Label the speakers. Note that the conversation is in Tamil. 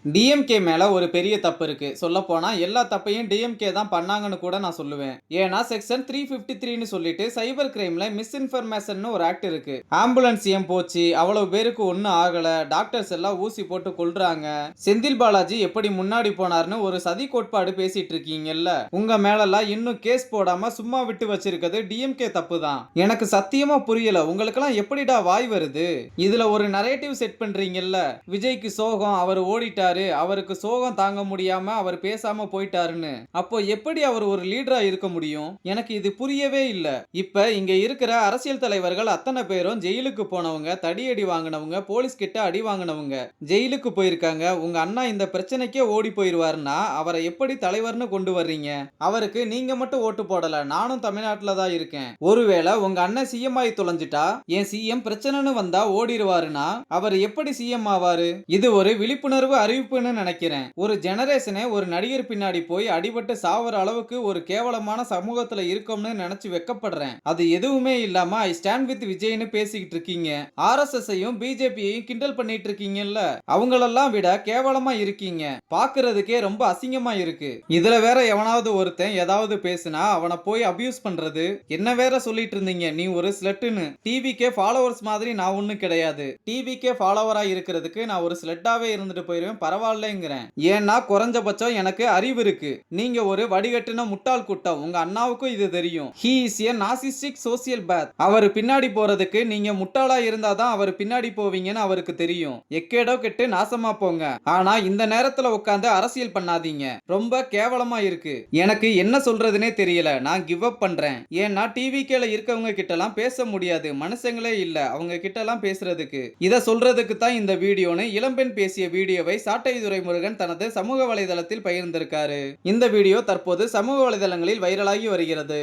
Speaker 1: டிஎம்கே மேல ஒரு பெரிய தப்பு இருக்கு. சொல்லப்போனா எல்லா தப்பையும் டிஎம்கே தான் பண்ணாங்கன்னு கூட நான் சொல்லுவேன். ஏன்னா செக்ஷன் 353ன்னு சொல்லிட்டு சைபர் கிரைம்ல மிஸ்இன்ஃபர்மேஷன் ஒரு ஆக்ட் இருக்கு. ஆம்புலன்ஸ் ஏன் போச்சு, அவ்வளவு பேருக்கு ஒண்ணும் ஆகல, டாக்டர்ஸ் எல்லாம் ஊசி போட்டு கொல்றாங்க, செந்தில் பாலாஜி எப்படி முன்னாடி போனார்னு ஒரு சதி கோட்பாடு பேசிட்டு இருக்கீங்கல்ல, உங்க மேலலாம் இன்னும் கேஸ் போடாம சும்மா விட்டு வச்சிருக்கிறது டிஎம்கே தப்பு தான். எனக்கு சத்தியமா புரியல, உங்களுக்கெல்லாம் எப்படிடா வாய் வருது? இதுல ஒரு நரேட்டிவ் செட் பண்றீங்கல்ல, விஜய்க்கு சோகம், அவர் ஓடிட்டாரு, அவருக்கு சோகம் தாங்க முடியாம அவர் பேசாம போயிட்டாருன்னு. அப்போ எப்படி அவர் ஒரு லீடரா இருக்க முடியும்? எனக்கு இது புரியவே இல்ல. இப்ப இங்க இருக்கிற அரசியல் தலைவர்கள் அத்தனை பேரும் ஜெயிலுக்கு போனவங்க, தடியடி வாங்கினவங்க, போலீஸ் கிட்ட அடி வாங்கினவங்க, ஜெயிலுக்கு போயிருக்காங்க. உங்க அண்ணா இந்த பிரச்சனைக்கே ஓடி போயிருவாருன்னா அவரை எப்படி தலைவர்னு கொண்டு வர்றீங்க? அவருக்கு நீங்க மட்டும் ஓட்டு போடல, நானும் தமிழ்நாட்டுல தான் இருக்கேன். ஒருவேளை உங்க அண்ணன் சிஎம் ஆகி தொலைஞ்சிட்டா, என் சிஎம் பிரச்சனைன்னு வந்தா ஓடிடுவாருன்னா அவர் எப்படி சிஎம் ஆவாரு? இது ஒரு விழிப்புணர்வு அறிவிப்புன்னு நினைக்கிறேன். ஒரு ஜெனரேஷனே ஒரு நடிகர் பின்னாடி போய் அடிபட்டு சாவற அளவுக்கு ஒரு கேவலமான சமூகத்துல இருக்கோம்னு நினைச்சு வெக்கப்படுறேன். அது எதுவுமே இல்லாம ஐ ஸ்டாண்ட் வித் விஜய்னு பேசிக்கிட்டு இருக்கீங்க. ஆர்எஸ்எஸ்ஸையும் பிஜேபியையும் கிண்டல் பண்ணிட்டு இருக்கீங்கல்ல, அவங்களெல்லாம் விட கேவலமா இருக்கீங்க. பாக்குறதுக்கே ரொம்ப அசிங்கமா இருக்கு. இதுல வேற எவனாவது ஒருத்தன் ஏதாவது பேசினா அவனை போய் அபியூஸ் பண்றது, என்ன வேற சொல்லிட்டு இருந்தீங்க, நீ ஒரு ஸ்லட்டுன்னு. டிவிக்கே ஃபாலோவர்ஸ் மாதிரி நான் ஒண்ணு கிடையாது. டிவிக்கே ஃபாலோவரா இருக்கிறதுக்கு நான் ஒரு ஸ்லட்டாவே இருந்துட்டு போயிருவேன், பரவாயில்லைங்கிறேன். ஏன்னா குறைஞ்சபட்சம் எனக்கு அறிவு இருக்கு. நீங்க ஒரு வடிகட்டின முட்டாள் கூட்டம். உங்க அண்ணாவுக்கும் இது தெரியும். He is a narcissistic sociopath. அவர் பின்னாடி போறதுக்கு நீங்க முட்டாளா இருந்தாதான் அவர் பின்னாடி போவீங்கன்னு அவருக்கு தெரியும். எக்கேடோ கெட்டு நாசமா போங்க. ஆனா இந்த நேரத்துல உட்கார்ந்து அரசியல் பண்ணாதீங்க. ரொம்ப கேவலமா இருக்கு. எனக்கு என்ன சொல்றதுனே தெரியல. நான் கிவ் அப் பண்றேன். ஏன்னா டிவிக்கேல இருக்கவங்க கிட்ட எல்லாம் பேச முடியாது. மனுஷங்களே இல்ல அவங்க கிட்ட எல்லாம் பேசுறதுக்கு. இத சொல்றதுக்கு தான் இந்த வீடியோன்னு இளம்பெண் பேசிய வீடியோவை சாட்டை துரைமுருகன் தனது சமூக வலைதளத்தில் பகிர்ந்திருக்காரு. இந்த வீடியோ தற்போது சமூக வலைதளங்களில் வைரலாகி வருகிறது.